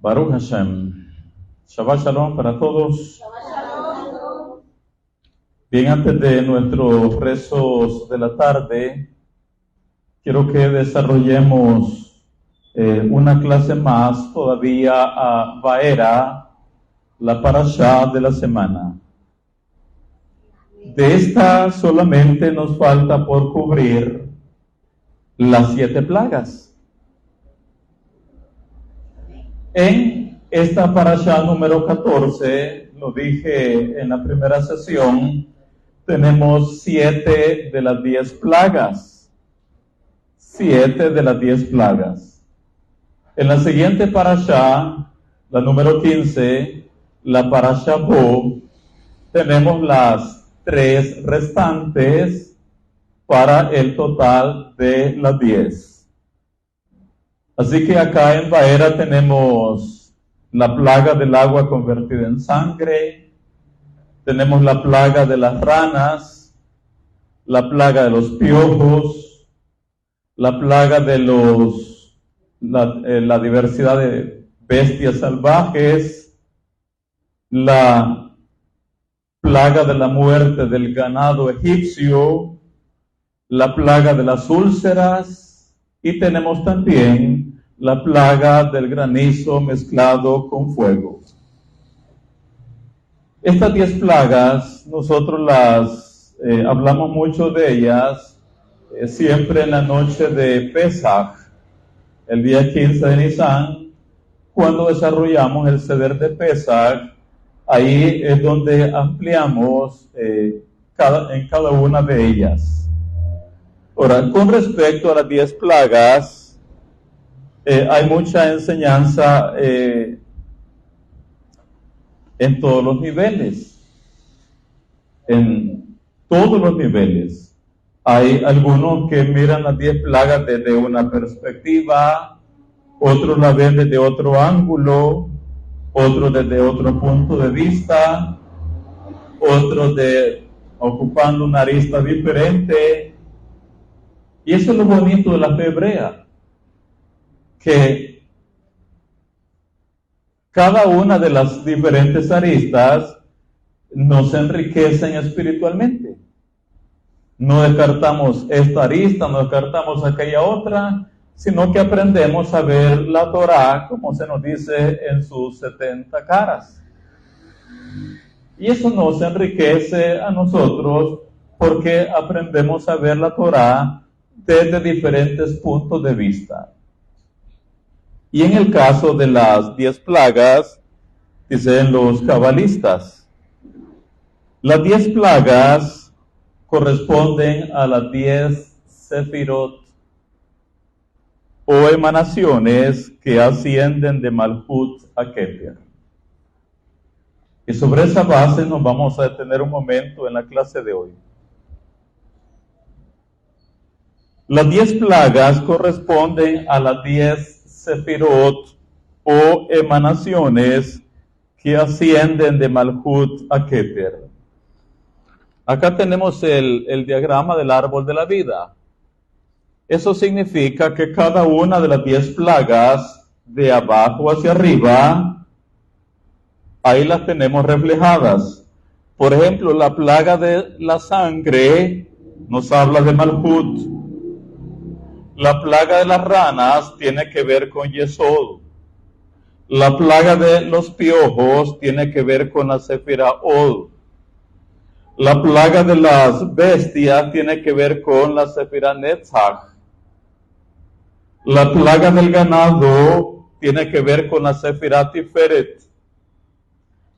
Baruch Hashem. Shabbat Shalom para todos. Bien, antes de nuestros rezos de la tarde, quiero que desarrollemos una clase más todavía a Vaera, la parashá de la semana. De esta solamente nos falta por cubrir las 7 plagas. En esta parashá número 14, lo dije en la primera sesión, tenemos 7 de las 10 plagas. 7 de las 10 plagas. En la siguiente parashá, la número 15, la parashá Bo, tenemos las 3 restantes para el total de las 10. Así que acá en Vaera tenemos la plaga del agua convertida en sangre, tenemos la plaga de las ranas, la plaga de los piojos, la plaga de la diversidad de bestias salvajes, la plaga de la muerte del ganado egipcio, la plaga de las úlceras, y tenemos también la plaga del granizo mezclado con fuego. Estas 10 plagas, nosotros las hablamos mucho de ellas siempre en la noche de Pesach, el día 15 de Nisan, cuando desarrollamos el Seder de Pesach. Ahí es donde ampliamos en cada una de ellas. Ahora, con respecto a las 10 plagas, hay mucha enseñanza en todos los niveles. En todos los niveles. Hay algunos que miran las 10 plagas desde una perspectiva, otros la ven desde otro ángulo, otros desde otro punto de vista, otros ocupando una arista diferente. Y eso es lo bonito de la fe hebrea, que cada una de las diferentes aristas nos enriquecen espiritualmente. No descartamos esta arista, no descartamos aquella otra, sino que aprendemos a ver la Torá, como se nos dice, en sus 70 caras. Y eso nos enriquece a nosotros porque aprendemos a ver la Torá desde diferentes puntos de vista. Y en el caso de las 10 plagas, dicen los cabalistas, las 10 plagas corresponden a las 10 sefirot o emanaciones que ascienden de Malhut a Keter. Y sobre esa base nos vamos a detener un momento en la clase de hoy. Las 10 plagas corresponden a las 10 sefirot o emanaciones que ascienden de Malhut a Keter. Acá tenemos el diagrama del árbol de la vida. Eso significa que cada una de las 10 plagas, de abajo hacia arriba, ahí las tenemos reflejadas. Por ejemplo, la plaga de la sangre nos habla de Malhut. La plaga de las ranas tiene que ver con Yesod. La plaga de los piojos tiene que ver con la Sefirá Od. La plaga de las bestias tiene que ver con la Sefirá Netzach. La plaga del ganado tiene que ver con la Sefirá Tiferet.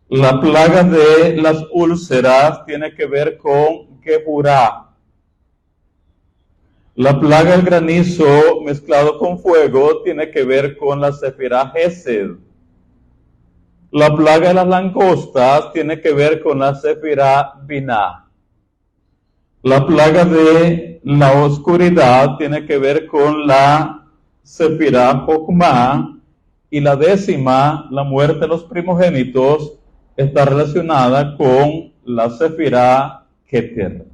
La plaga de las úlceras tiene que ver con Geburá. La plaga del granizo mezclado con fuego tiene que ver con la Sefirá Gesed. La plaga de las langostas tiene que ver con la Sefirá Binah. La plaga de la oscuridad tiene que ver con la Sefirá Jokmah. Y la 10ª, la muerte de los primogénitos, está relacionada con la Sefirá Keter.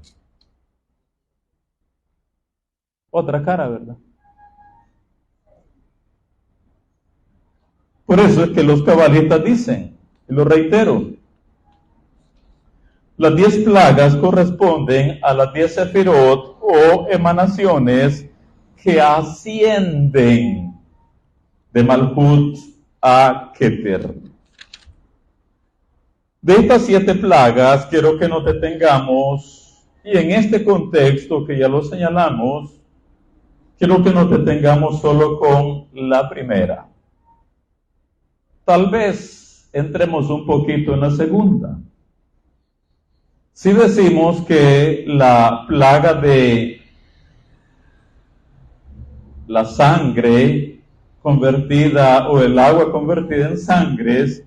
Otra cara, ¿verdad? Por eso es que los cabalistas dicen, y lo reitero, las 10 plagas corresponden a las 10 sefirot o emanaciones que ascienden de Malhut a Keter. De estas 7 plagas quiero que nos detengamos, y en este contexto que ya lo señalamos, quiero que nos detengamos solo con la primera. Tal vez entremos un poquito en la segunda. Si decimos que la plaga de la sangre convertida o el agua convertida en sangres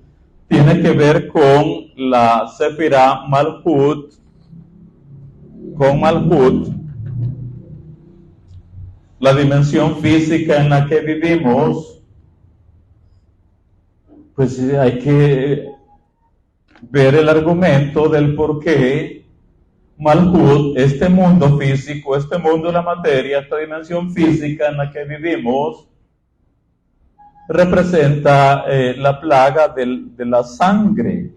tiene que ver con la Sefirá Malhut, con Malhut, la dimensión física en la que vivimos, pues hay que ver el argumento del por qué Malhut, este mundo físico, este mundo de la materia, esta dimensión física en la que vivimos, representa la plaga de la sangre.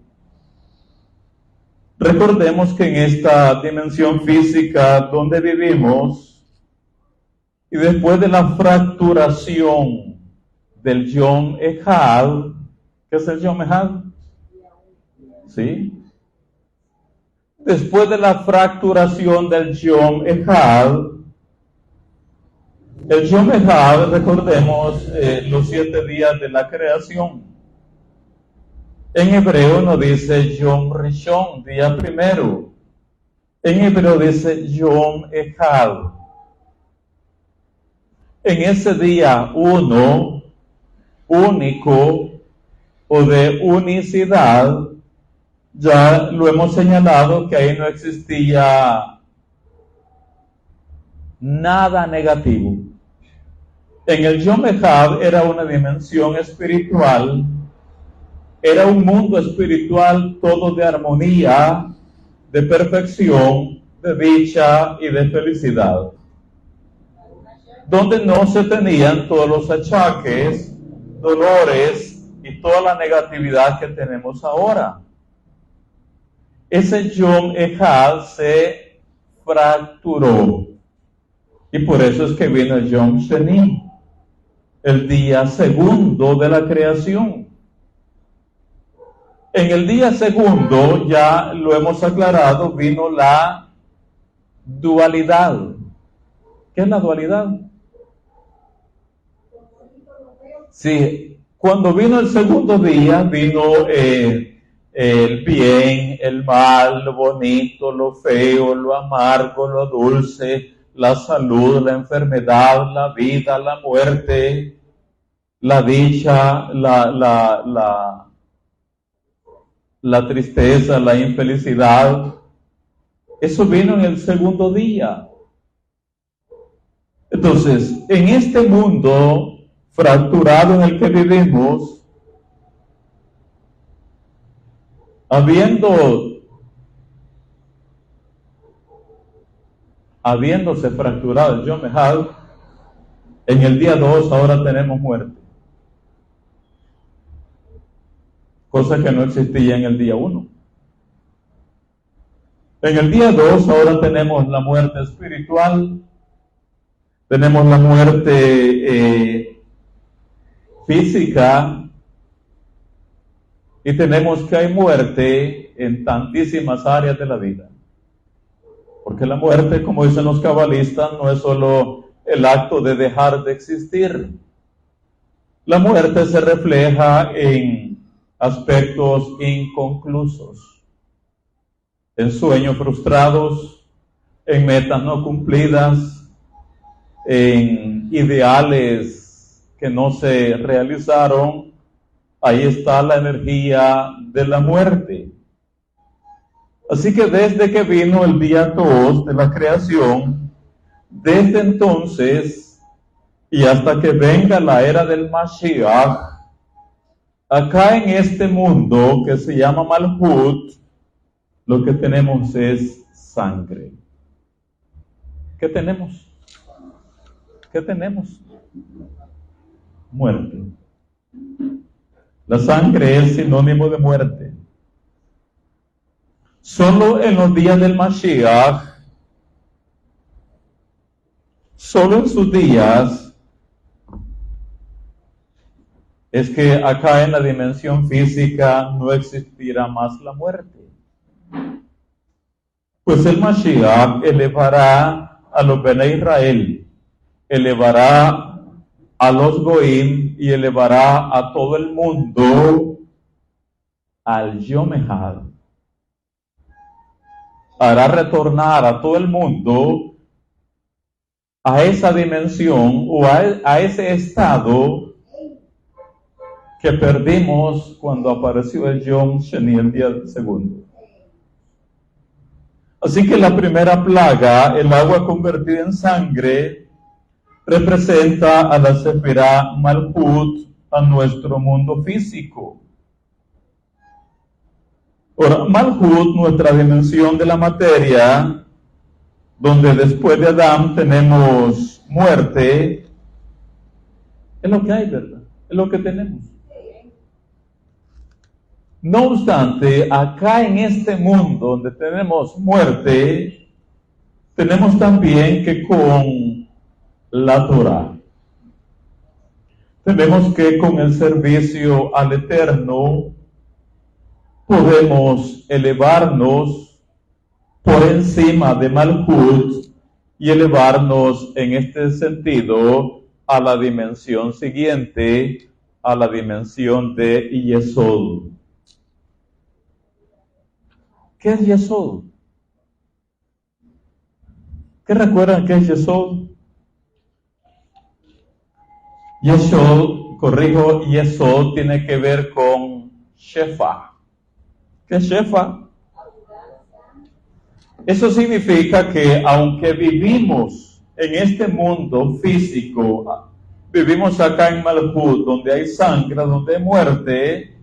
Recordemos que en esta dimensión física donde vivimos, y después de la fracturación del Yom Ejad, ¿qué es el Yom Ejad? ¿Sí? Después de la fracturación del Yom Ejad, el Yom Ejad, recordemos los 7 días de la creación. En hebreo no dice Yom Rishon, día primero. En hebreo dice Yom Ejad. En ese día uno, único o de unicidad, ya lo hemos señalado que ahí no existía nada negativo. En el Yom Ejad era una dimensión espiritual, era un mundo espiritual todo de armonía, de perfección, de dicha y de felicidad, donde no se tenían todos los achaques, dolores y toda la negatividad que tenemos ahora. Ese Yom Ejad se fracturó, y por eso es que vino el Yom Sheni, el día segundo de la creación. En el día segundo, ya lo hemos aclarado, vino la dualidad. ¿Qué es la dualidad? Sí, cuando vino el segundo día, vino el bien, el mal, lo bonito, lo feo, lo amargo, lo dulce, la salud, la enfermedad, la vida, la muerte, la dicha, la tristeza, la infelicidad. Eso vino en el segundo día. Entonces, en este mundo fracturado en el que vivimos, habiéndose fracturado el Yom Ejad, en el día 2 ahora tenemos muerte. Cosa que no existía en el día 1. En el día 2 ahora tenemos la muerte espiritual, tenemos la muerte física, y tenemos que hay muerte en tantísimas áreas de la vida. Porque la muerte, como dicen los cabalistas, no es solo el acto de dejar de existir. La muerte se refleja en aspectos inconclusos, en sueños frustrados, en metas no cumplidas, en ideales que no se realizaron. Ahí está la energía de la muerte. Así que desde que vino el día 2 de la creación, desde entonces y hasta que venga la era del Mashiach, acá en este mundo que se llama Malhut, lo que tenemos es sangre. ¿Qué tenemos? ¿Qué tenemos? Muerte. La sangre es sinónimo de muerte. Solo en los días del Mashiach, solo en sus días, es que acá en la dimensión física no existirá más la muerte. Pues el Mashiach elevará a los Bene Israel, elevará a los Goim y elevará a todo el mundo al Yom Echad. Hará retornar a todo el mundo a esa dimensión o a ese estado que perdimos cuando apareció el Yom Sheni, el día segundo. Así que la primera plaga, el agua convertida en sangre, representa a la Sefirá Malhut, a nuestro mundo físico. Ahora, Malhut, nuestra dimensión de la materia, donde después de Adán tenemos muerte, es lo que hay, ¿verdad? Es lo que tenemos. No obstante, acá en este mundo donde tenemos muerte, tenemos también que con la Torah, tenemos que con el servicio al Eterno, podemos elevarnos por encima de Malhut y elevarnos en este sentido a la dimensión siguiente, a la dimensión de Yesod. ¿Qué es Yesod? ¿Qué recuerdan que es Yesod? Yesod tiene que ver con Shefa. ¿Qué es Shefa? Eso significa que aunque vivimos en este mundo físico, vivimos acá en Malhut, donde hay sangre, donde hay muerte,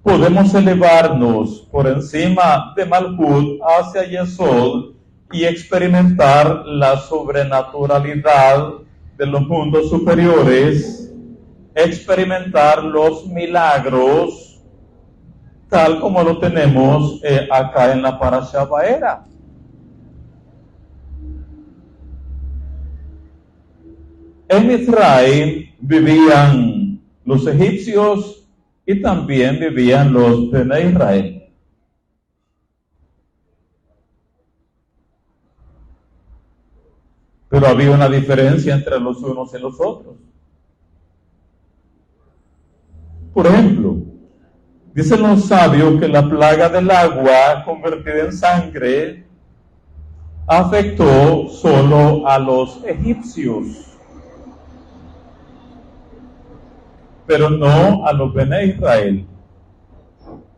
podemos elevarnos por encima de Malhut hacia Yesod y experimentar la sobrenaturalidad de los mundos superiores, experimentar los milagros, tal como lo tenemos acá en la Parashá Vaera. En Israel vivían los egipcios y también vivían los Bene Israel. Pero había una diferencia entre los unos y los otros. Por ejemplo, dicen los sabios que la plaga del agua convertida en sangre afectó solo a los egipcios, pero no a los Bene Israel,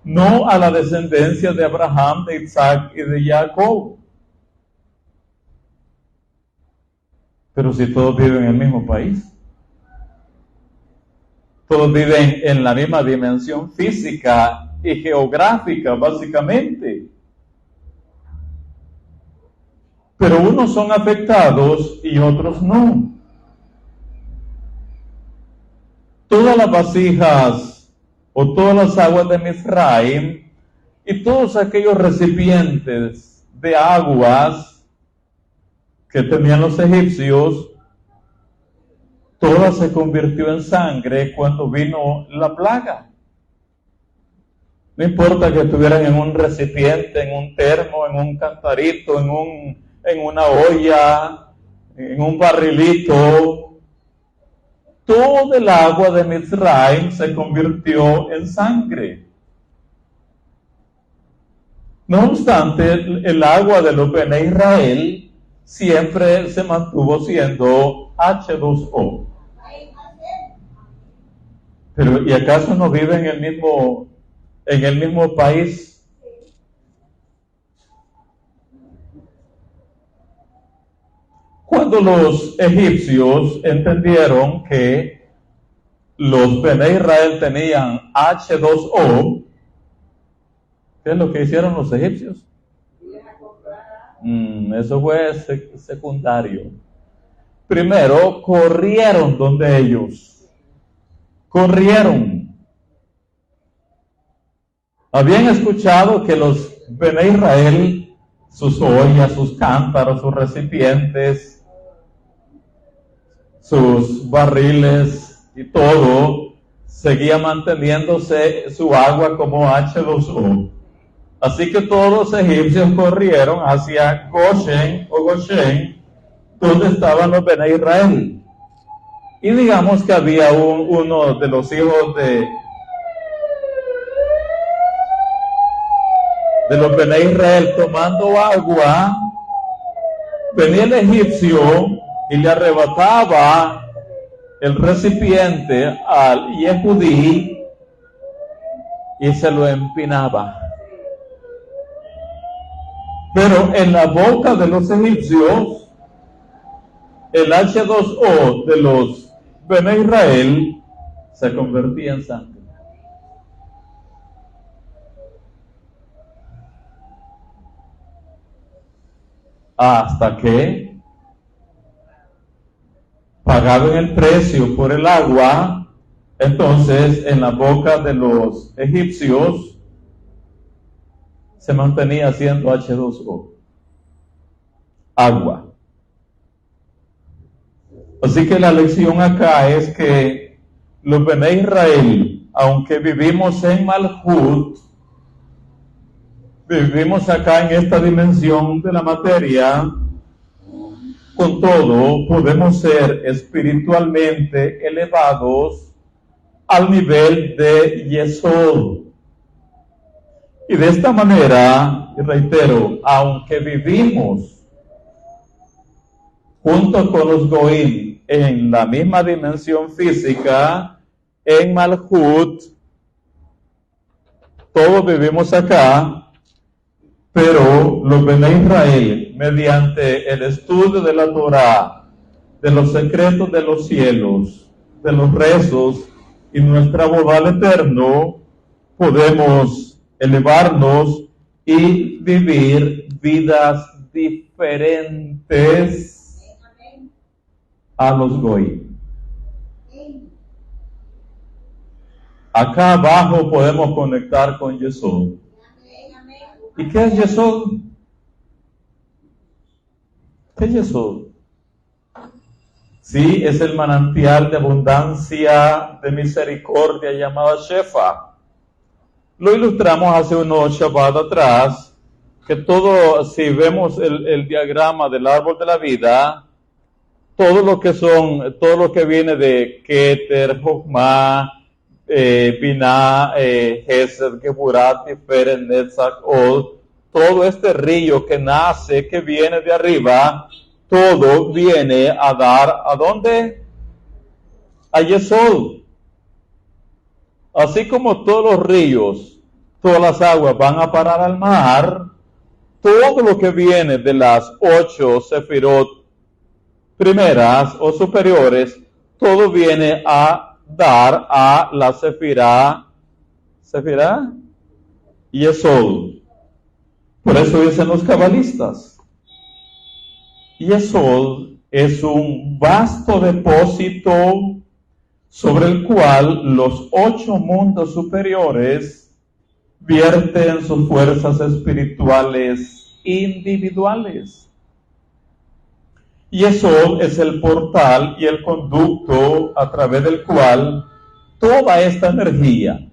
no a la descendencia de Abraham, de Isaac y de Jacob. Pero si todos viven en el mismo país, todos viven en la misma dimensión física y geográfica, básicamente. Pero unos son afectados y otros no. Todas las vasijas o todas las aguas de Misraim y todos aquellos recipientes de aguas que tenían los egipcios, toda se convirtió en sangre cuando vino la plaga. No importa que estuvieran en un recipiente, en un termo, en un cantarito, en una olla, en un barrilito, todo el agua de Misraim se convirtió en sangre. No obstante, el agua de los Bene Israel siempre se mantuvo siendo H2O. Pero ¿y acaso no viven en el mismo país? Cuando los egipcios entendieron que los Bene Israel tenían H2O, ¿qué es lo que hicieron los egipcios? Eso fue secundario. Primero corrieron donde ellos. Corrieron. habían escuchado que los Bene Israel, sus ollas, sus cántaros, sus recipientes, sus barriles y todo, seguía manteniéndose su agua como H2O. Así que todos los egipcios corrieron hacia Goshen o Goshen, donde estaban los Bene Israel. Y digamos que había uno de los hijos de los Bene Israel tomando agua. Venía el egipcio y le arrebataba el recipiente al Yehudí y se lo empinaba. Pero en la boca de los egipcios, el H2O de los Bene Israel se convertía en sangre. Hasta que pagaban el precio por el agua, entonces en la boca de los egipcios se mantenía siendo H2O, agua. Así que la lección acá es que los Bene Israel, aunque vivimos en Malhut, vivimos acá en esta dimensión de la materia, con todo podemos ser espiritualmente elevados al nivel de Yesod. Y de esta manera, y reitero, aunque vivimos junto con los Goim en la misma dimensión física, en Malhut, todos vivimos acá, pero los Bene Israel, mediante el estudio de la Torah, de los secretos de los cielos, de los rezos y nuestra boda al Eterno, podemos elevarnos y vivir vidas diferentes a los Goim. Acá abajo podemos conectar con Yesod. ¿Y qué es Yesod? ¿Qué es Yesod? Sí, es el manantial de abundancia, de misericordia llamada Shefa. Lo ilustramos hace unos Shabbat atrás, que todo, si vemos el diagrama del árbol de la vida, todo lo que viene de Keter, Jochma, Binah, Hesed, Geburat, Tiferet, Netzach, Od, todo este río que nace, que viene de arriba, todo viene a dar, ¿a dónde? A Yesod. Así como todos los ríos, todas las aguas van a parar al mar, todo lo que viene de las 8 sefirot primeras o superiores, todo viene a dar a la sefirá Yesod. Por eso dicen los cabalistas, Yesod es un vasto depósito sobre el cual los 8 mundos superiores vierten sus fuerzas espirituales individuales. Yesod es el portal y el conducto a través del cual toda esta energía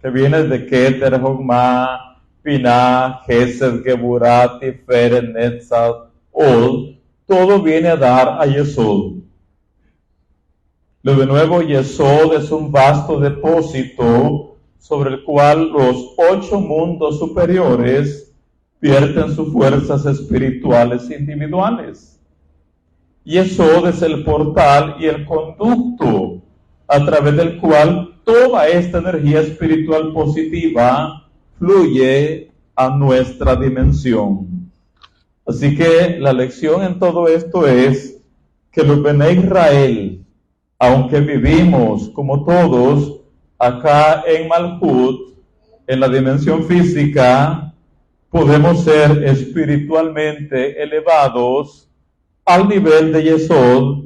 que viene de Keter, Jochma, Binah, Hesed, Geburat, Tiferet, Netzach, Od, todo viene a dar a Yesod. De nuevo, Yesod es un vasto depósito sobre el cual los 8 mundos superiores vierten sus fuerzas espirituales individuales. Yesod es el portal y el conducto a través del cual toda esta energía espiritual positiva fluye a nuestra dimensión. Así que la lección en todo esto es que los Bene Israel, aunque vivimos como todos acá en Malhut, en la dimensión física, podemos ser espiritualmente elevados al nivel de Yesod,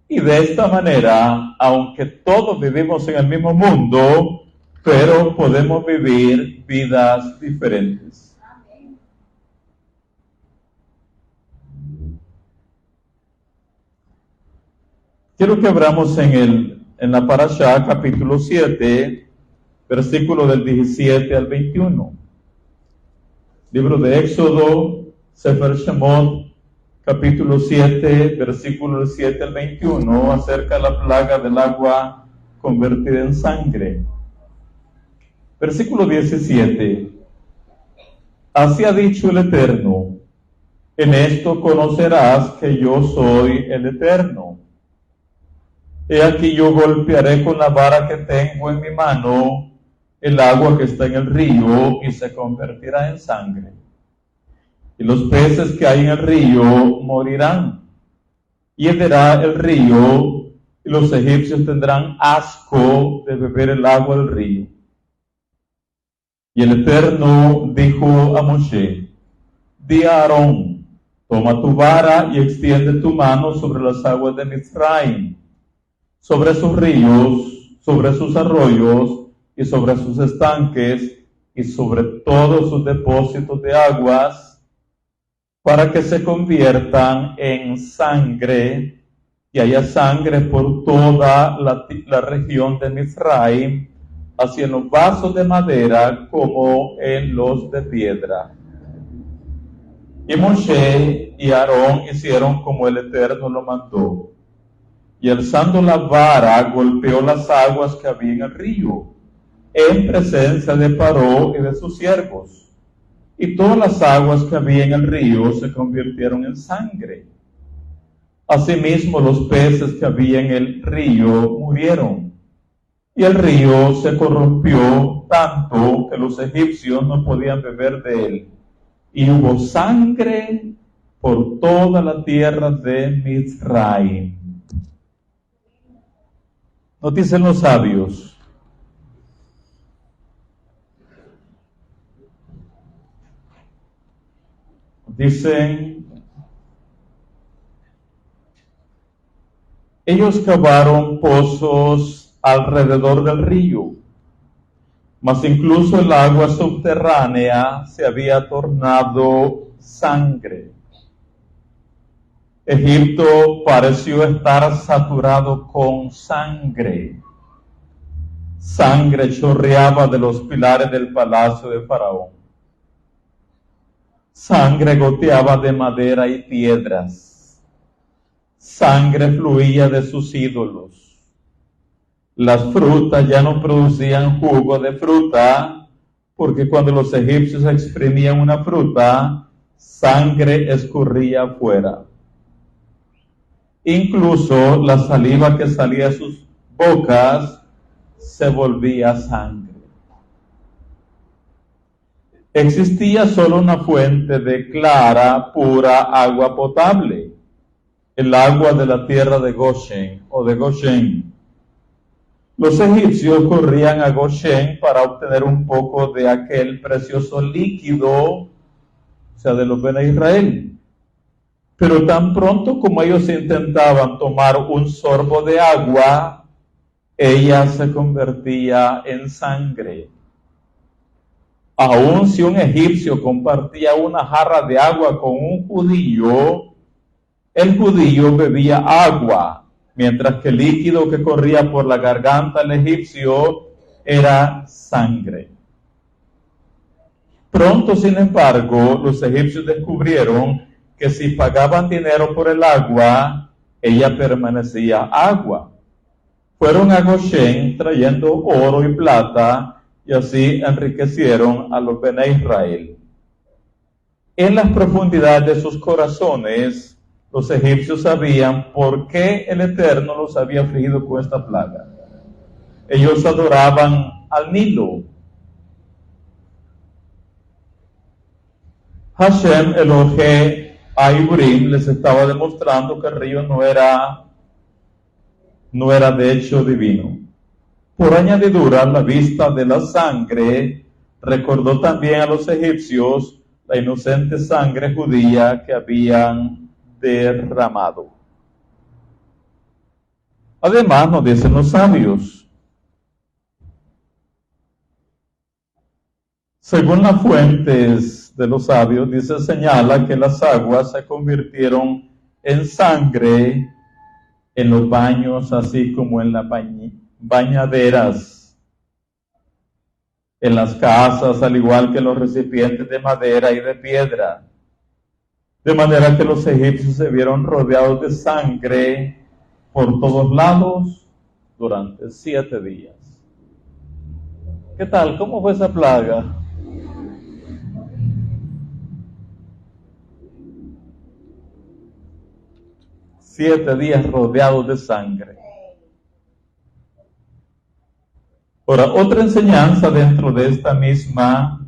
y de esta manera, aunque todos vivimos en el mismo mundo, pero podemos vivir vidas diferentes. Quiero que abramos en la Parashá, capítulo 7, versículo del 17 al 21. Libro de Éxodo, Sefer Shemot, capítulo 7, versículo del 7 al 21, acerca de la plaga del agua convertida en sangre. Versículo 17. Así ha dicho el Eterno: en esto conocerás que yo soy el Eterno. He aquí yo golpearé con la vara que tengo en mi mano el agua que está en el río y se convertirá en sangre. Y los peces que hay en el río morirán. Y hervirá el río y los egipcios tendrán asco de beber el agua del río. Y el Eterno dijo a Moshe: di a Aarón, toma tu vara y extiende tu mano sobre las aguas de Mitzrayim, sobre sus ríos, sobre sus arroyos y sobre sus estanques y sobre todos sus depósitos de aguas, para que se conviertan en sangre y haya sangre por toda la región de Mitzrayim, así en los vasos de madera como en los de piedra. Y Moshe y Aarón hicieron como el Eterno lo mandó. Y alzando la vara, golpeó las aguas que había en el río, en presencia de Paró y de sus siervos. Y todas las aguas que había en el río se convirtieron en sangre. Asimismo, los peces que había en el río murieron. Y el río se corrompió tanto que los egipcios no podían beber de él. Y hubo sangre por toda la tierra de Mitzrayim. Nos dicen los sabios: ellos cavaron pozos alrededor del río, mas incluso el agua subterránea se había tornado sangre. Egipto pareció estar saturado con sangre. Sangre chorreaba de los pilares del palacio de Faraón. Sangre goteaba de madera y piedras. Sangre fluía de sus ídolos. Las frutas ya no producían jugo de fruta, porque cuando los egipcios exprimían una fruta, sangre escurría afuera. Incluso la saliva que salía de sus bocas se volvía sangre. Existía solo una fuente de clara, pura agua potable, el agua de la tierra de Goshen o de Goshen. Los egipcios corrían a Goshen para obtener un poco de aquel precioso líquido, o sea, de los Bene Israel. Pero tan pronto como ellos intentaban tomar un sorbo de agua, ella se convertía en sangre. Aun si un egipcio compartía una jarra de agua con un judío, el judío bebía agua, mientras que el líquido que corría por la garganta del egipcio era sangre. Pronto, sin embargo, los egipcios descubrieron que si pagaban dinero por el agua, ella permanecía agua. Fueron a Goshen trayendo oro y plata, y así enriquecieron a los Bene Israel. En las profundidades de sus corazones, los egipcios sabían por qué el Eterno los había afligido con esta plaga. Ellos adoraban al Nilo. Hashem Elohé a Ibrim les estaba demostrando que el río no era de hecho divino. Por añadidura, la vista de la sangre recordó también a los egipcios la inocente sangre judía que habían derramado. Además, nos dicen los sabios: Según las fuentes de los sabios, dice, señala que las aguas se convirtieron en sangre en los baños, así como en las bañaderas, en las casas, al igual que en los recipientes de madera y de piedra. De manera que los egipcios se vieron rodeados de sangre por todos lados durante 7 días. ¿Qué tal? ¿Cómo fue esa plaga? Siete días rodeados de sangre. Ahora, otra enseñanza dentro de esta misma,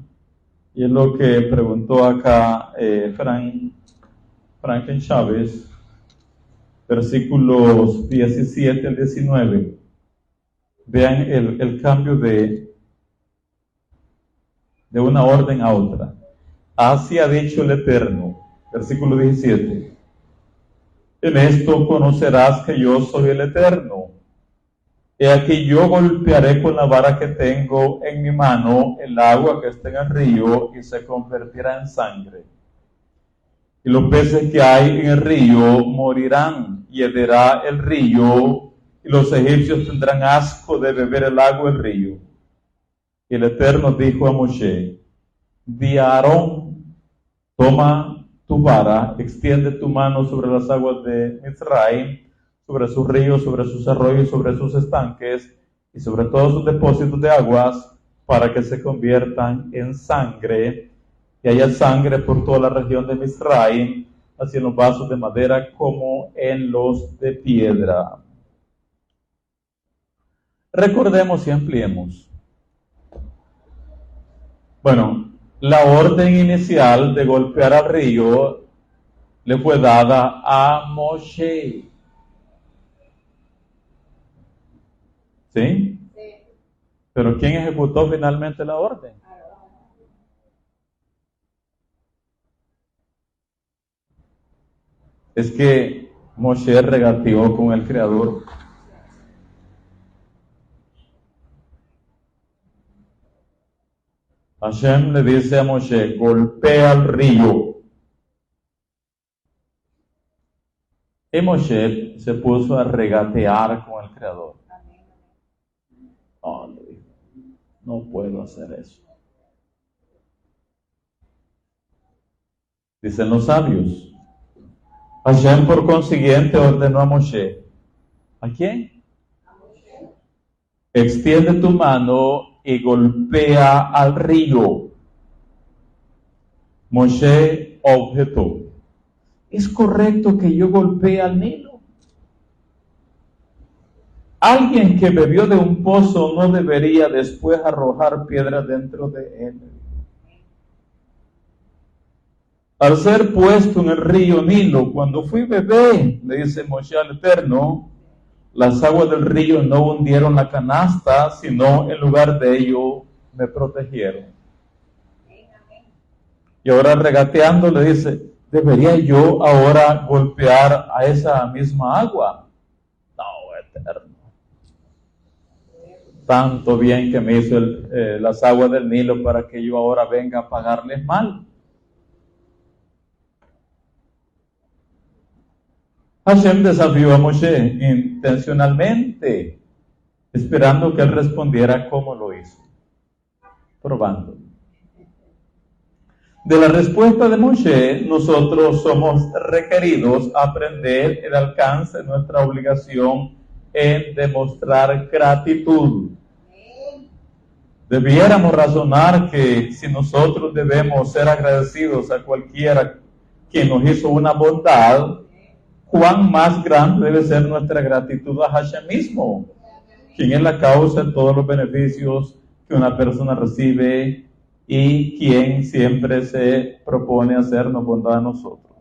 y es lo que preguntó acá Franklin Chávez, versículos 17 al 19. Vean el cambio de una orden a otra. Así ha dicho el Eterno, versículo 17. En esto conocerás que yo soy el Eterno. He aquí yo golpearé con la vara que tengo en mi mano el agua que está en el río y se convertirá en sangre. Y los peces que hay en el río morirán y herderá el río, y los egipcios tendrán asco de beber el agua del río. Y el Eterno dijo a Moshe, di a Aarón, toma tu vara, extiende tu mano sobre las aguas de Misraim, sobre sus ríos, sobre sus arroyos, sobre sus estanques y sobre todos sus depósitos de aguas, para que se conviertan en sangre, y haya sangre por toda la región de Misraim, así en los vasos de madera como en los de piedra. Recordemos y ampliemos. Bueno, la orden inicial de golpear al río le fue dada a Moshe. ¿Sí? Pero ¿quién ejecutó finalmente la orden? Es que Moshe regateó con el Creador. Hashem le dice a Moshe, golpea al río. Y Moshe se puso a regatear con el Creador. Oh, le dijo, no puedo hacer eso. Dicen los sabios. Hashem por consiguiente ordenó a Moshe. ¿A quién? Extiende tu mano y golpea al río. Moshe objetó. ¿Es correcto que yo golpee al Nilo? Alguien que bebió de un pozo no debería después arrojar piedras dentro de él. Al ser puesto en el río Nilo, cuando fui bebé, le dice Moshe al Eterno, las aguas del río no hundieron la canasta, sino en lugar de ello me protegieron. Y ahora regateando le dice, ¿debería yo ahora golpear a esa misma agua? No, Eterno. Tanto bien que me hizo las aguas del Nilo para que yo ahora venga a pagarles mal. Hashem desafió a Moshe intencionalmente, esperando que él respondiera como lo hizo, probando. De la respuesta de Moshe, nosotros somos requeridos a aprender el alcance de nuestra obligación en demostrar gratitud. Debiéramos razonar que si nosotros debemos ser agradecidos a cualquiera quien nos hizo una bondad, cuán más grande debe ser nuestra gratitud a Hashem mismo, quien es la causa de todos los beneficios que una persona recibe y quien siempre se propone hacernos bondad a nosotros.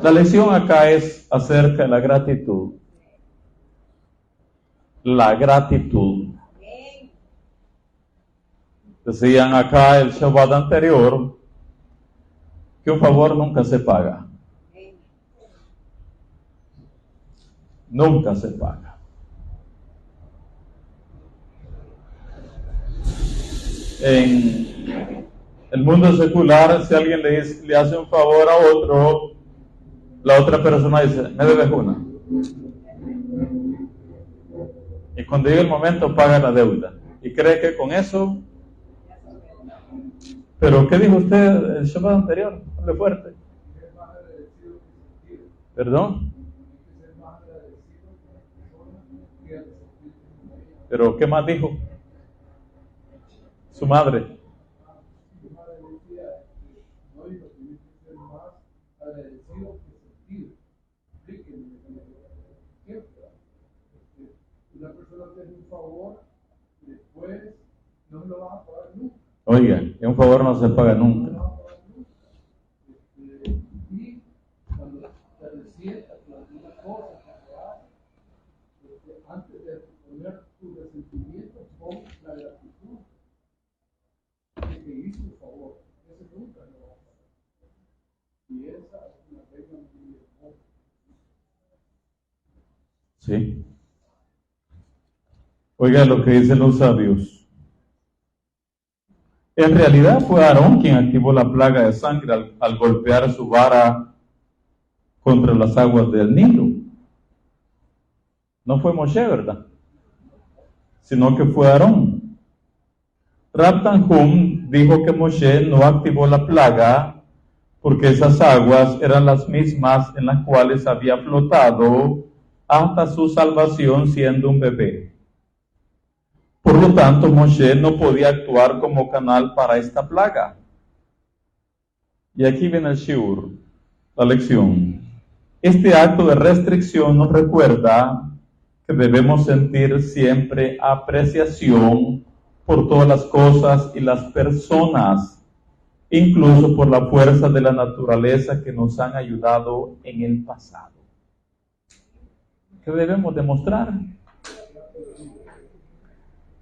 La lección acá es acerca de la gratitud. La gratitud. Decían acá el Shabbat anterior que un favor nunca se paga. Nunca se paga. En el mundo secular, si alguien le hace un favor a otro, la otra persona dice, me debes una. Y cuando llega el momento, paga la deuda. Y cree que con eso... Pero, ¿qué dijo usted el Shabbat anterior? Hable fuerte. ¿Perdón? ¿Pero qué más dijo? Su madre. Oiga, que un favor no se paga nunca. Sí. Oiga lo que dicen los sabios. En realidad fue Aarón quien activó la plaga de sangre al golpear su vara contra las aguas del Nilo. No fue Moshe, ¿verdad? Sino que fue Aarón. Rab Tanhum dijo que Moshe no activó la plaga porque esas aguas eran las mismas en las cuales había flotado hasta su salvación siendo un bebé. Por lo tanto, Moshe no podía actuar como canal para esta plaga. Y aquí viene el shiur, la lección. Este acto de restricción nos recuerda que debemos sentir siempre apreciación por todas las cosas y las personas, incluso por la fuerza de la naturaleza que nos han ayudado en el pasado. ¿Qué debemos demostrar?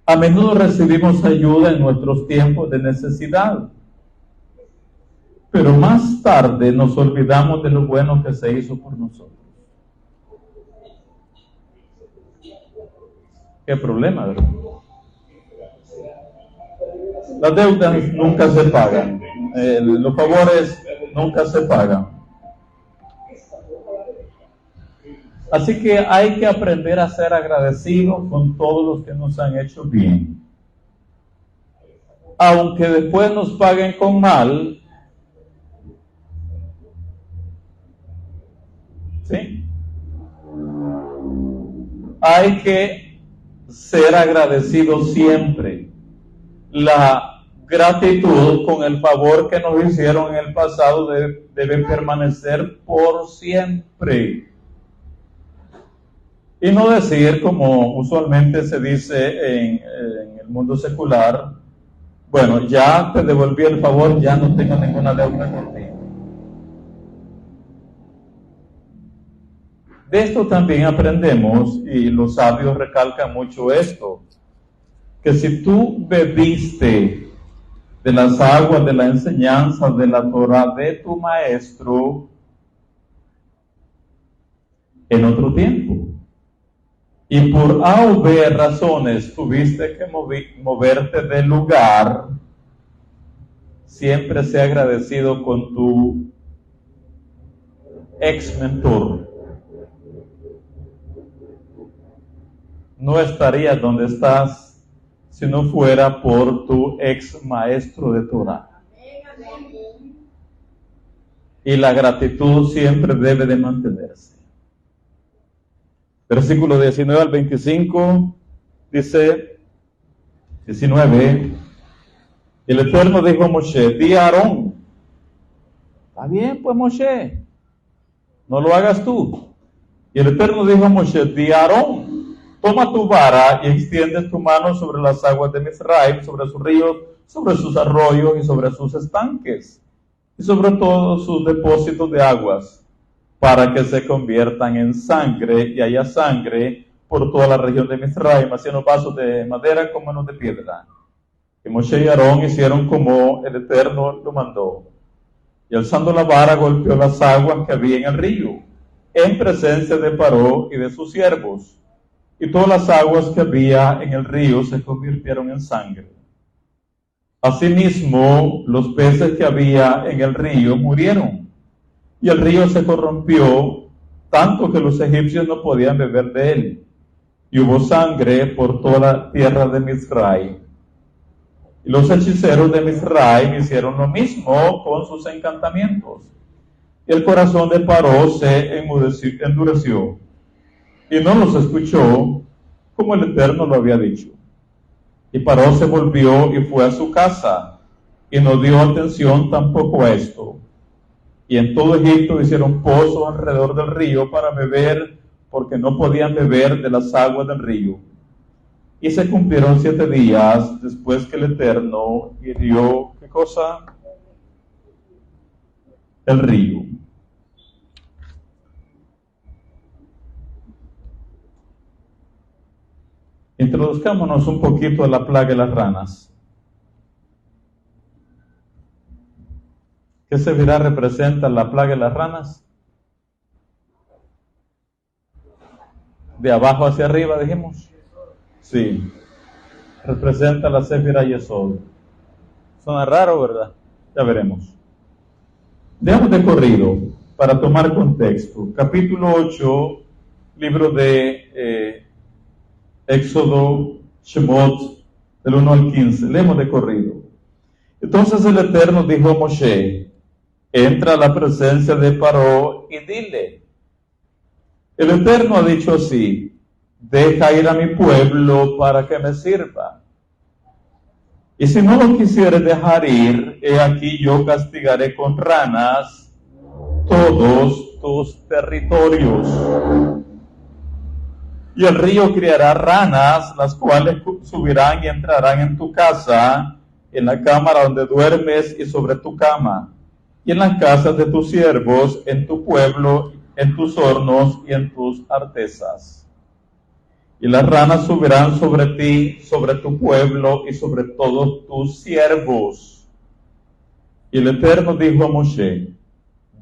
A menudo recibimos ayuda en nuestros tiempos de necesidad, pero más tarde nos olvidamos de lo bueno que se hizo por nosotros. ¿Qué problema, verdad? Las deudas nunca se pagan, los favores nunca se pagan. Así que hay que aprender a ser agradecidos con todos los que nos han hecho bien. Aunque después nos paguen con mal, ¿sí? Hay que ser agradecidos siempre. La gratitud con el favor que nos hicieron en el pasado debe permanecer por siempre. Y no decir, como usualmente se dice en el mundo secular, bueno, ya te devolví el favor, ya no tengo ninguna deuda contigo. De esto también aprendemos, y los sabios recalcan mucho esto, que si tú bebiste de las aguas de la enseñanza de la Torah de tu maestro en otro tiempo, y por A o B razones tuviste que moverte del lugar, siempre sé agradecido con tu ex mentor. No estarías donde estás si no fuera por tu ex maestro de Torah. Y la gratitud siempre debe de mantenerse. Versículo 19 al 25 dice, 19, el Eterno dijo a Moshe, di a Aarón, está bien pues Moshe, no lo hagas tú. Y el Eterno dijo a Moshe, di a Aarón, toma tu vara y extiendes tu mano sobre las aguas de Mizraim, sobre sus ríos, sobre sus arroyos y sobre sus estanques, y sobre todos sus depósitos de aguas, para que se conviertan en sangre, y haya sangre por toda la región de Mizraim, así en los vasos de madera como en los de piedra. Y Moshe y Aarón hicieron como el Eterno lo mandó. Y alzando la vara golpeó las aguas que había en el río, en presencia de Paró y de sus siervos. Y todas las aguas que había en el río se convirtieron en sangre. Asimismo, los peces que había en el río murieron, y el río se corrompió tanto que los egipcios no podían beber de él, y hubo sangre por toda la tierra de Mizraim. Y los hechiceros de Mizraim hicieron lo mismo con sus encantamientos. Y el corazón de Paró se endureció, y no los escuchó como el Eterno lo había dicho. Y Paró se volvió y fue a su casa, y no dio atención tampoco a esto. Y en todo Egipto hicieron pozos alrededor del río para beber, porque no podían beber de las aguas del río. Y se cumplieron 7 días después que el Eterno hirió, ¿qué cosa? El río. Introduzcámonos un poquito a la plaga de las ranas. ¿Qué Sefirá representa la plaga de las ranas? De abajo hacia arriba, dijimos. Sí, representa la Sefirá Yesod. Suena raro, ¿verdad? Ya veremos. Veamos de corrido, para tomar contexto. Capítulo 8, libro de Éxodo, Shemot, del 1 al 15. Leemos de corrido. Entonces el Eterno dijo a Moshe: entra a la presencia de Paró y dile: el Eterno ha dicho así, deja ir a mi pueblo para que me sirva. Y si no lo quisieres dejar ir, he aquí yo castigaré con ranas todos tus territorios. Y el río criará ranas, las cuales subirán y entrarán en tu casa, en la cámara donde duermes y sobre tu cama, y en las casas de tus siervos, en tu pueblo, en tus hornos y en tus artesas. Y las ranas subirán sobre ti, sobre tu pueblo y sobre todos tus siervos. Y el Eterno dijo a Moshe: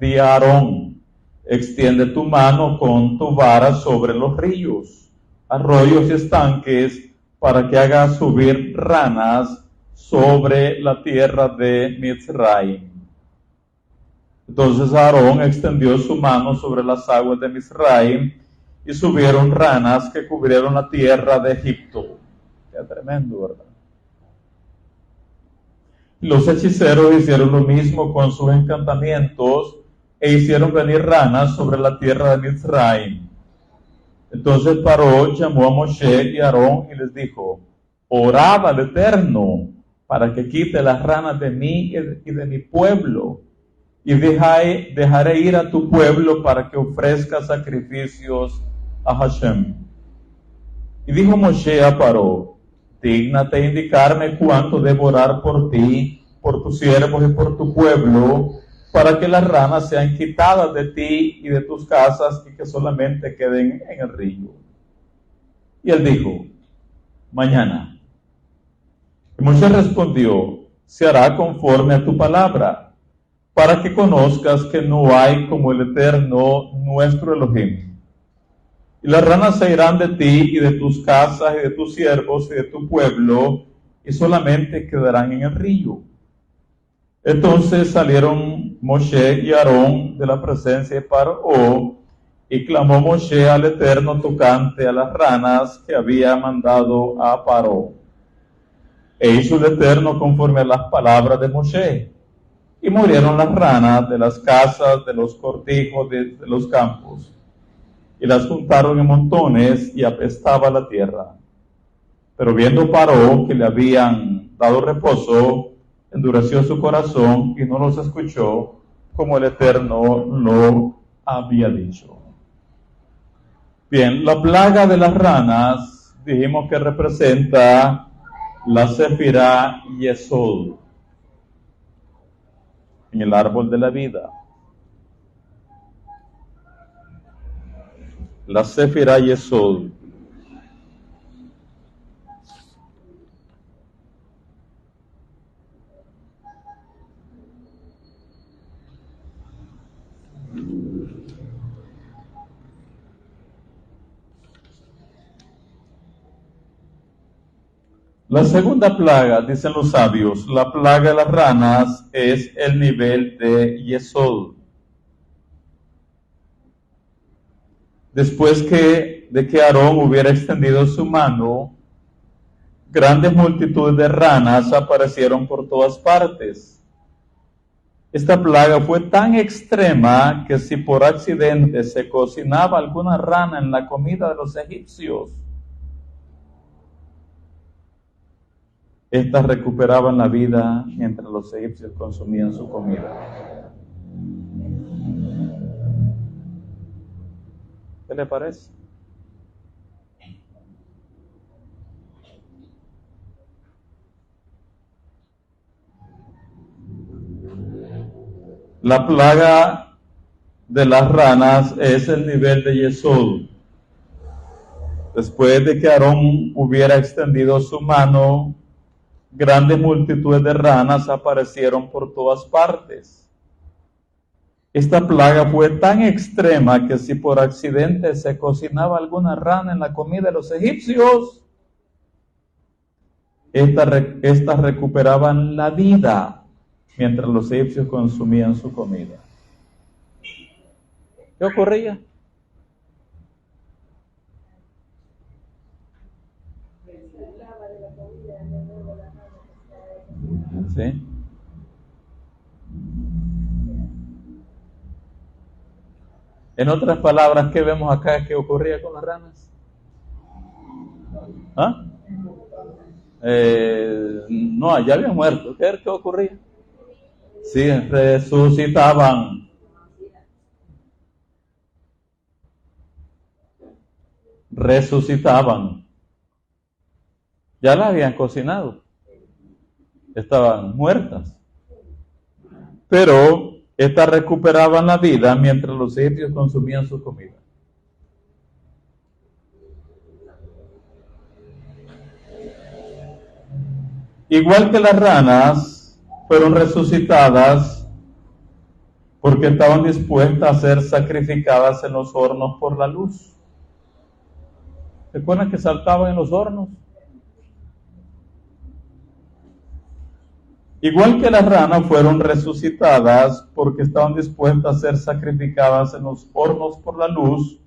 di a Aarón, extiende tu mano con tu vara sobre los ríos, arroyos y estanques, para que haga subir ranas sobre la tierra de Mizraim. Entonces Aarón extendió su mano sobre las aguas de Mizraim, y subieron ranas que cubrieron la tierra de Egipto. Qué tremendo, ¿verdad? Los hechiceros hicieron lo mismo con sus encantamientos, e hicieron venir ranas sobre la tierra de Mizraim. Entonces Paró llamó a Moshe y a Aarón y les dijo: orad al Eterno para que quite las ranas de mí y de mi pueblo, y dejaré ir a tu pueblo para que ofrezca sacrificios a Hashem. Y dijo Moshe a Paró: dígnate indicarme cuánto debo orar por ti, por tus siervos y por tu pueblo, para que las ranas sean quitadas de ti y de tus casas y que solamente queden en el río. Y él dijo: mañana. Y Moshe respondió: se hará conforme a tu palabra, para que conozcas que no hay como el Eterno nuestro Elohim. Y las ranas se irán de ti y de tus casas y de tus siervos y de tu pueblo, y solamente quedarán en el río. Entonces salieron Moshe y Aarón de la presencia de Paró, y clamó Moshe al Eterno tocante a las ranas que había mandado a Paró. E hizo el Eterno conforme a las palabras de Moshe, y murieron las ranas de las casas, de los cortijos, de los campos, y las juntaron en montones, y apestaba la tierra. Pero viendo Paró que le habían dado reposo, endureció su corazón y no los escuchó, como el Eterno lo había dicho. Bien, la plaga de las ranas dijimos que representa la Sefirá Yesod en el árbol de la vida. La Sefirá Yesod. La segunda plaga, dicen los sabios, la plaga de las ranas es el nivel de Yesod. Después de que Aarón hubiera extendido su mano, grandes multitudes de ranas aparecieron por todas partes. Esta plaga fue tan extrema que si por accidente se cocinaba alguna rana en la comida de los egipcios, estas recuperaban la vida mientras los egipcios consumían su comida. ¿Qué le parece? La plaga de las ranas es el nivel de Yesod. Después de que Aarón hubiera extendido su mano, grandes multitudes de ranas aparecieron por todas partes. Esta plaga fue tan extrema que si por accidente se cocinaba alguna rana en la comida de los egipcios, estas recuperaban la vida mientras los egipcios consumían su comida. ¿Qué ocurría? ¿Sí? En otras palabras, ¿qué vemos acá que ocurría con las ranas? ¿Ah? No, ya habían muerto. ¿Qué ocurría? Sí, resucitaban. Resucitaban. Ya las habían cocinado. Estaban muertas. Pero estas recuperaban la vida mientras los egipcios consumían su comida. Igual que las ranas fueron resucitadas porque estaban dispuestas a ser sacrificadas en los hornos por la luz. ¿Recuerdan que saltaban en los hornos? Igual que las ranas fueron resucitadas porque estaban dispuestas a ser sacrificadas en los hornos por la luz,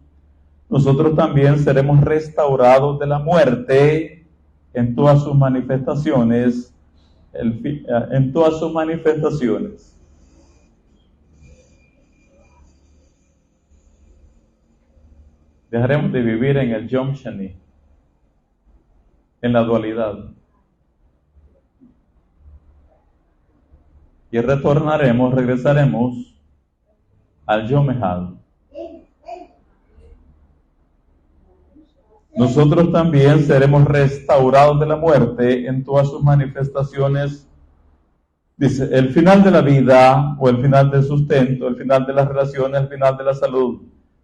nosotros también seremos restaurados de la muerte en todas sus manifestaciones, Dejaremos de vivir en el Yom Shani, en la dualidad. Y regresaremos al Yom Echad. Nosotros también seremos restaurados de la muerte en todas sus manifestaciones. Dice, el final de la vida, o el final del sustento, el final de las relaciones, el final de la salud.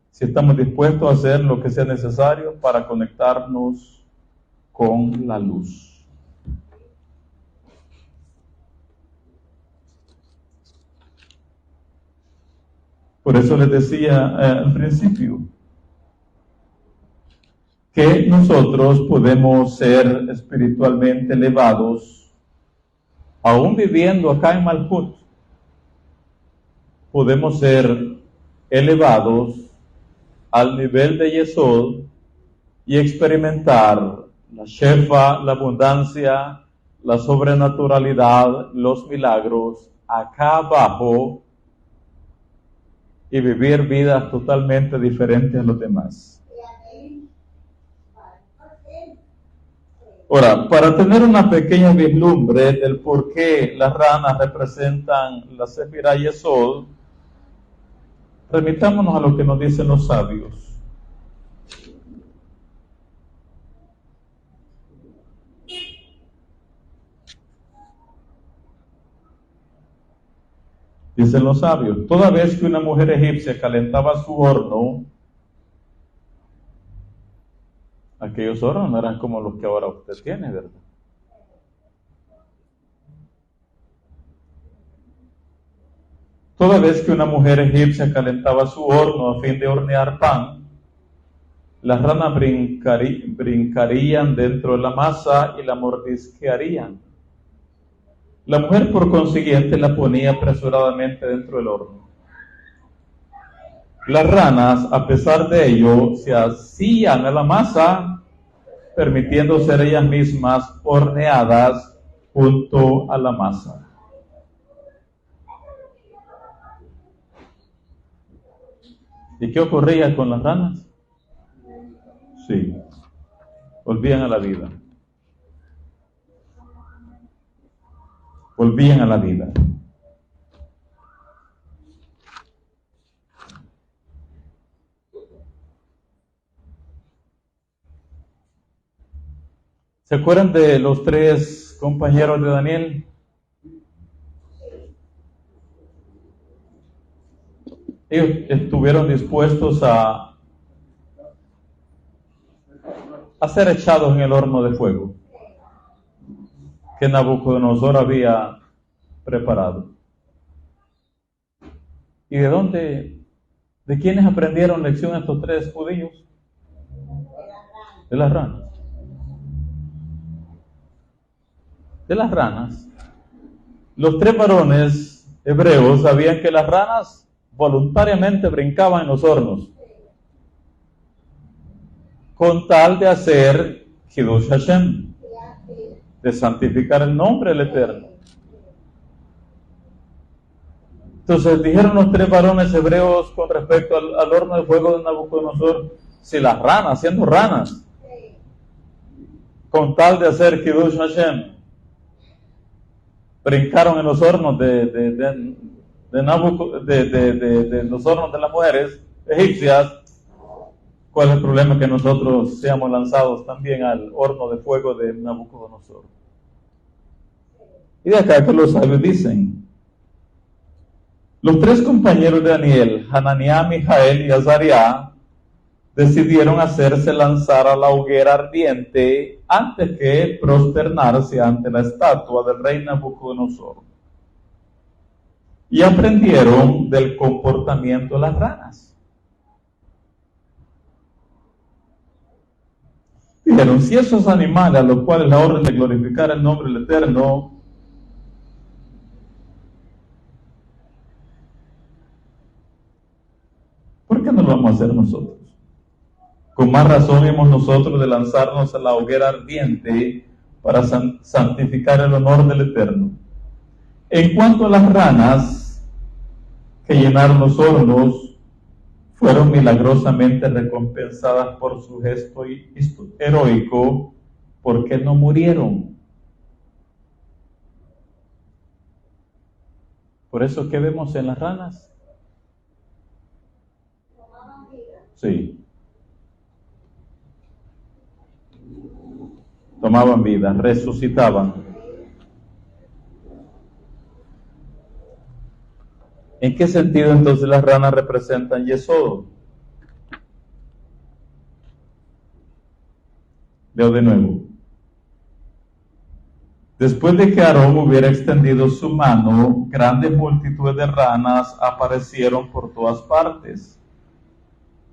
Si estamos dispuestos a hacer lo que sea necesario para conectarnos con la luz. Por eso les decía al principio que nosotros podemos ser espiritualmente elevados, aún viviendo acá en Malhut. Podemos ser elevados al nivel de Yesod y experimentar la shefa, la abundancia, la sobrenaturalidad, los milagros acá abajo y vivir vidas totalmente diferentes a los demás. Ahora, para tener una pequeña vislumbre del por qué las ranas representan la Sefirá Yesod, remitámonos a lo que nos dicen los sabios. Dicen los sabios, toda vez que una mujer egipcia calentaba su horno, aquellos hornos no eran como los que ahora usted tiene, ¿verdad? Toda vez que una mujer egipcia calentaba su horno a fin de hornear pan, Las ranas brincarían dentro de la masa y la mordisquearían. La mujer, por consiguiente, la ponía apresuradamente dentro del horno. Las ranas, a pesar de ello, se hacían a la masa, permitiendo ser ellas mismas horneadas junto a la masa. ¿Y qué ocurría con las ranas? Sí, volvían a la vida. Volvían a la vida. ¿Se acuerdan de los 3 compañeros de Daniel? Ellos estuvieron dispuestos a ser echados en el horno de fuego que Nabucodonosor había preparado. ¿Y de dónde? ¿De quiénes aprendieron lección estos 3 judíos? De las ranas. De las ranas. Los 3 varones hebreos sabían que las ranas voluntariamente brincaban en los hornos con tal de hacer Kiddush Hashem, de santificar el nombre del Eterno. Entonces dijeron los 3 varones hebreos con respecto al horno de fuego de Nabucodonosor: si las ranas, siendo ranas, con tal de hacer Kiddush Hashem, brincaron en los hornos de los hornos de las mujeres egipcias, ¿cuál es el problema que nosotros seamos lanzados también al horno de fuego de Nabucodonosor? Y de acá que los sabios dicen: los 3 compañeros de Daniel, Hananías, Mijael y Azariah, decidieron hacerse lanzar a la hoguera ardiente antes que prosternarse ante la estatua del rey Nabucodonosor. Y aprendieron del comportamiento de las ranas. Dijeron: si esos animales a los cuales la orden de glorificar el nombre del Eterno, ¿por qué no lo vamos a hacer nosotros? Con más razón hemos nosotros de lanzarnos a la hoguera ardiente para santificar el honor del Eterno. En cuanto a las ranas que llenaron los hornos, fueron milagrosamente recompensadas por su gesto heroico, porque no murieron. Por eso, ¿qué vemos en las ranas? Sí. Tomaban vida, resucitaban. ¿En qué sentido entonces las ranas representan Yesod? Leo de nuevo. Después de que Aarón hubiera extendido su mano, grandes multitudes de ranas aparecieron por todas partes.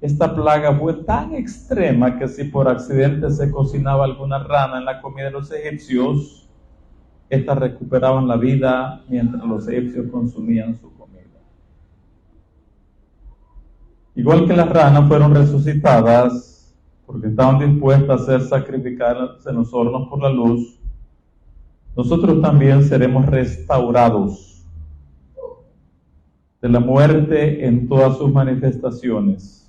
Esta plaga fue tan extrema que si por accidente se cocinaba alguna rana en la comida de los egipcios, estas recuperaban la vida mientras los egipcios consumían su comida. Igual que las ranas fueron resucitadas porque estaban dispuestas a ser sacrificadas en los hornos por la luz, nosotros también seremos restaurados de la muerte en todas sus manifestaciones.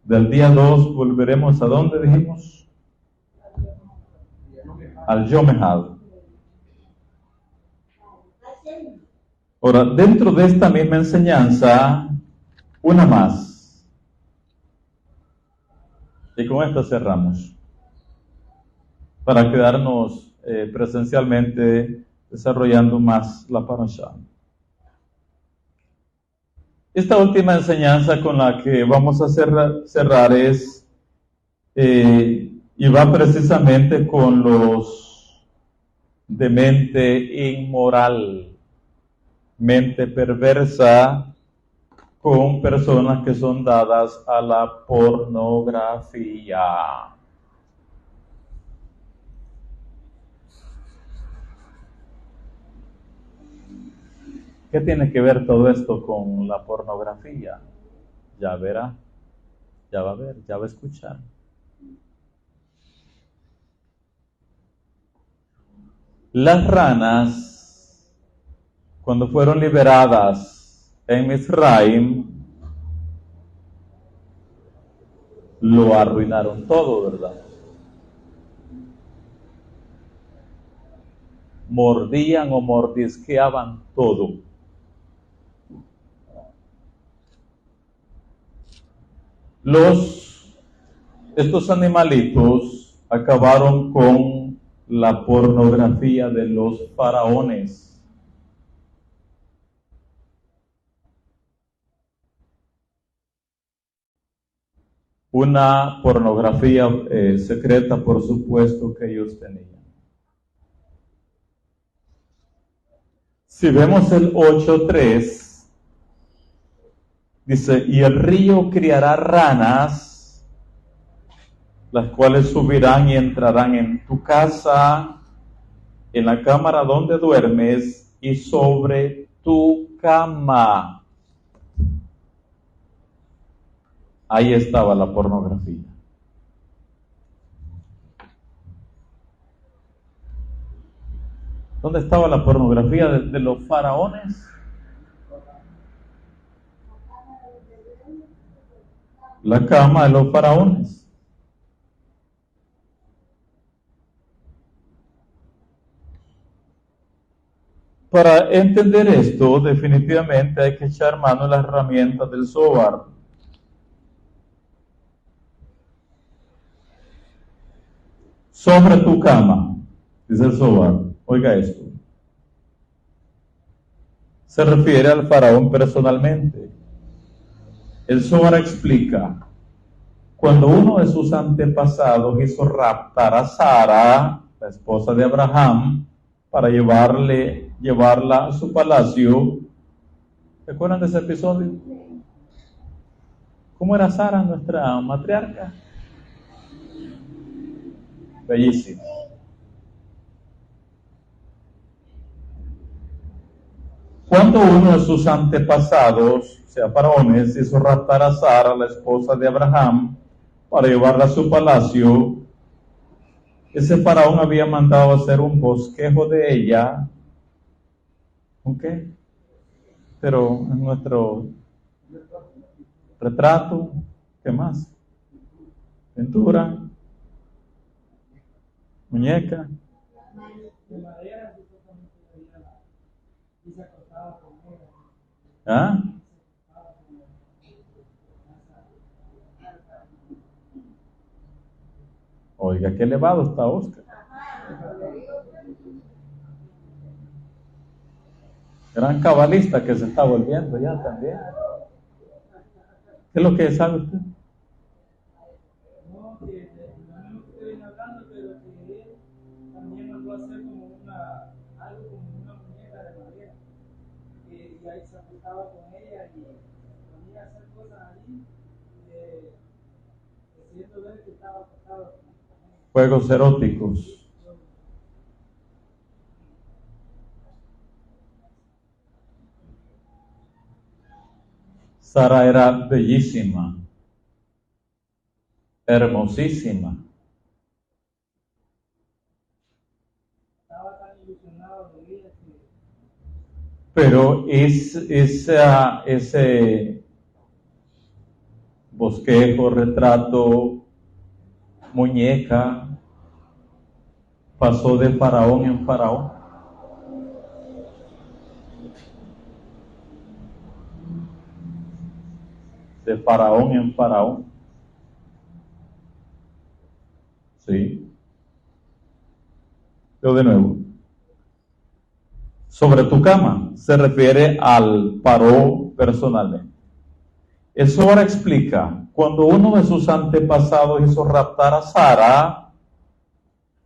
Del día 2 volveremos ¿a dónde dijimos? Al Yom Echad. Ahora, dentro de esta misma enseñanza, una más. Y con esta cerramos. Para quedarnos presencialmente desarrollando más la parashá. Esta última enseñanza con la que vamos a cerrar es, y va precisamente con los de mente inmoral, mente perversa, con personas que son dadas a la pornografía. ¿Qué tiene que ver todo esto con la pornografía? Ya verá, ya va a ver, ya va a escuchar. Las ranas, cuando fueron liberadas en Misraim, lo arruinaron todo, ¿verdad? Mordían o mordisqueaban todo. Estos animalitos acabaron con la pornografía de los faraones. Una pornografía secreta, por supuesto, que ellos tenían. Si vemos el 8:3, dice, y el río criará ranas, las cuales subirán y entrarán en tu casa, en la cámara donde duermes y sobre tu cama. Ahí estaba la pornografía. ¿Dónde estaba la pornografía de los faraones? La cama de los faraones. Para entender esto, definitivamente hay que echar mano a las herramientas del Zohar. Sobre tu cama, dice el Zohar. Oiga esto. Se refiere al faraón personalmente. El Zohar explica, cuando uno de sus antepasados hizo raptar a Sara, la esposa de Abraham, para llevarla a su palacio, ¿recuerdan de ese episodio? ¿Cómo era Sara, nuestra matriarca? Bellísima. Cuando uno de sus antepasados, o sea, faraones, hizo raptar a Sara, la esposa de Abraham, para llevarla a su palacio, ese faraón había mandado hacer un bosquejo de ella, ¿ok? Pero en nuestro retrato, ¿qué más? Pintura, muñeca. ¿Ah? Oiga, qué elevado está Oscar. Gran cabalista que se está volviendo ya también. ¿Qué es lo que sabe usted? No, que no estoy hablando, pero que él también mandó a hacer algo como una muñeca de madera. Y ahí se acostaba con ella y ponía a hacer cosas ahí, haciendo ver que estaba acostado con ella. Juegos eróticos. Sara era bellísima, hermosísima. Estaba tan ilusionado de ella que... Pero ese bosquejo, retrato, muñeca, pasó de faraón en faraón. De faraón en faraón. Sí. Yo de nuevo. Sobre tu cama se refiere al paró personalmente. Eso ahora explica, cuando uno de sus antepasados hizo raptar a Sara,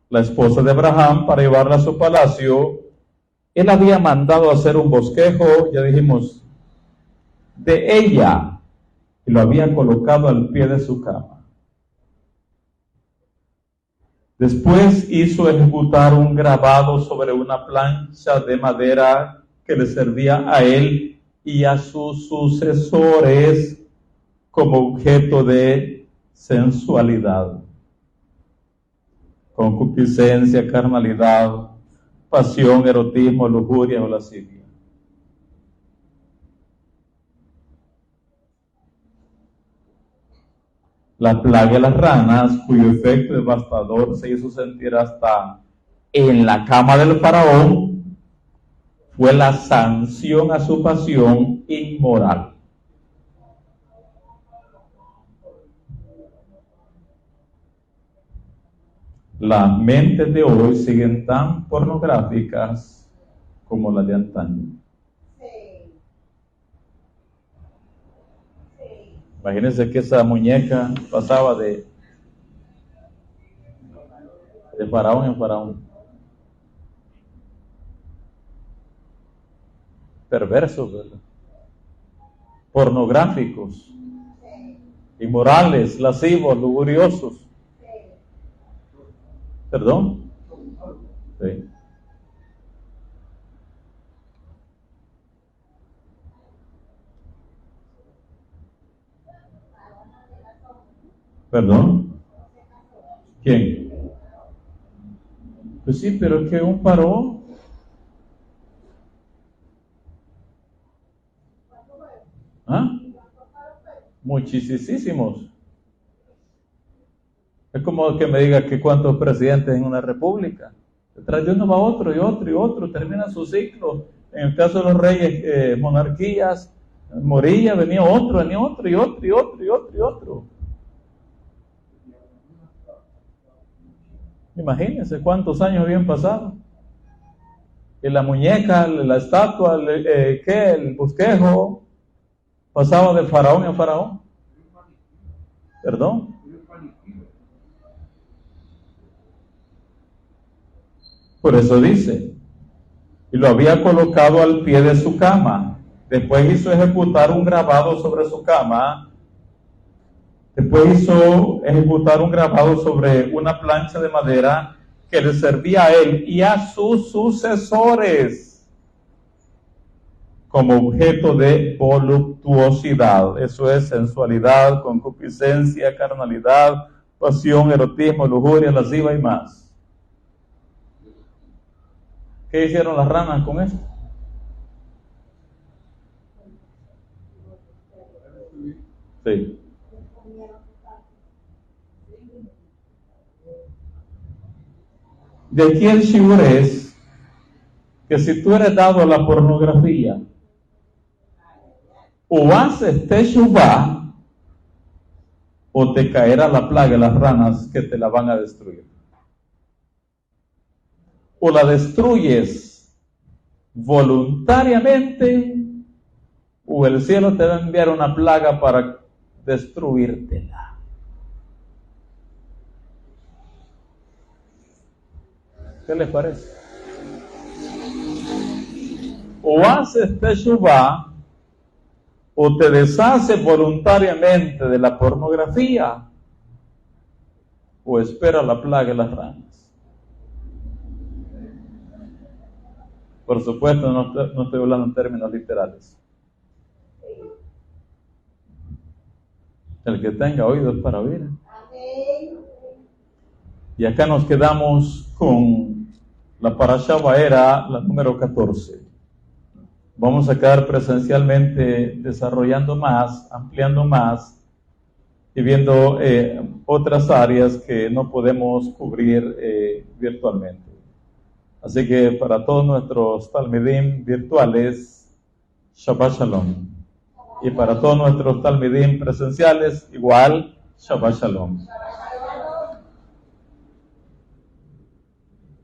la esposa de Abraham, para llevarla a su palacio, él había mandado hacer un bosquejo, ya dijimos, de ella y lo había colocado al pie de su cama. Después hizo ejecutar un grabado sobre una plancha de madera que le servía a él y a sus sucesores como objeto de sensualidad, concupiscencia, carnalidad, pasión, erotismo, lujuria o lascivia. La plaga de las ranas, cuyo efecto devastador se hizo sentir hasta en la cama del faraón, fue la sanción a su pasión inmoral. Las mentes de hoy siguen tan pornográficas como las de antaño. Imagínense que esa muñeca pasaba de faraón en faraón. Perversos, ¿verdad? Pornográficos, inmorales, lascivos, lujuriosos. ¿Perdón? Sí. ¿Perdón? ¿Quién? Pues sí, pero es que un faraón. ¿Ah? Muchísimos. Es como que me diga que cuántos presidentes en una república. Detrás de uno va otro y otro y otro, termina su ciclo. En el caso de los reyes, monarquías, moría, venía otro y otro y otro y otro y otro. Imagínense cuántos años habían pasado. Y la muñeca, la estatua, el bosquejo, pasaba de faraón en faraón. ¿Perdón? Por eso dice, y lo había colocado al pie de su cama. Después hizo ejecutar un grabado sobre su cama. Después hizo ejecutar un grabado sobre una plancha de madera que le servía a él y a sus sucesores como objeto de voluptuosidad. Eso es sensualidad, concupiscencia, carnalidad, pasión, erotismo, lujuria, lascivia y más. ¿Qué hicieron las ranas con esto? Sí. De aquí el shiur es que si tú eres dado a la pornografía, o haces teshuvá, o te caerá la plaga de las ranas que te la van a destruir. O la destruyes voluntariamente, o el cielo te va a enviar una plaga para destruírtela. ¿Qué les parece? O haces teshuvá, o te deshaces voluntariamente de la pornografía, o espera la plaga de las ranas. Por supuesto, no estoy hablando en términos literales. El que tenga oídos para oír. Y acá nos quedamos con la parashá Vaera, la número 14. Vamos a quedar presencialmente desarrollando más, ampliando más y viendo otras áreas que no podemos cubrir virtualmente. Así que para todos nuestros talmidim virtuales, Shabbat Shalom. Y para todos nuestros talmidim presenciales, igual, Shabbat Shalom.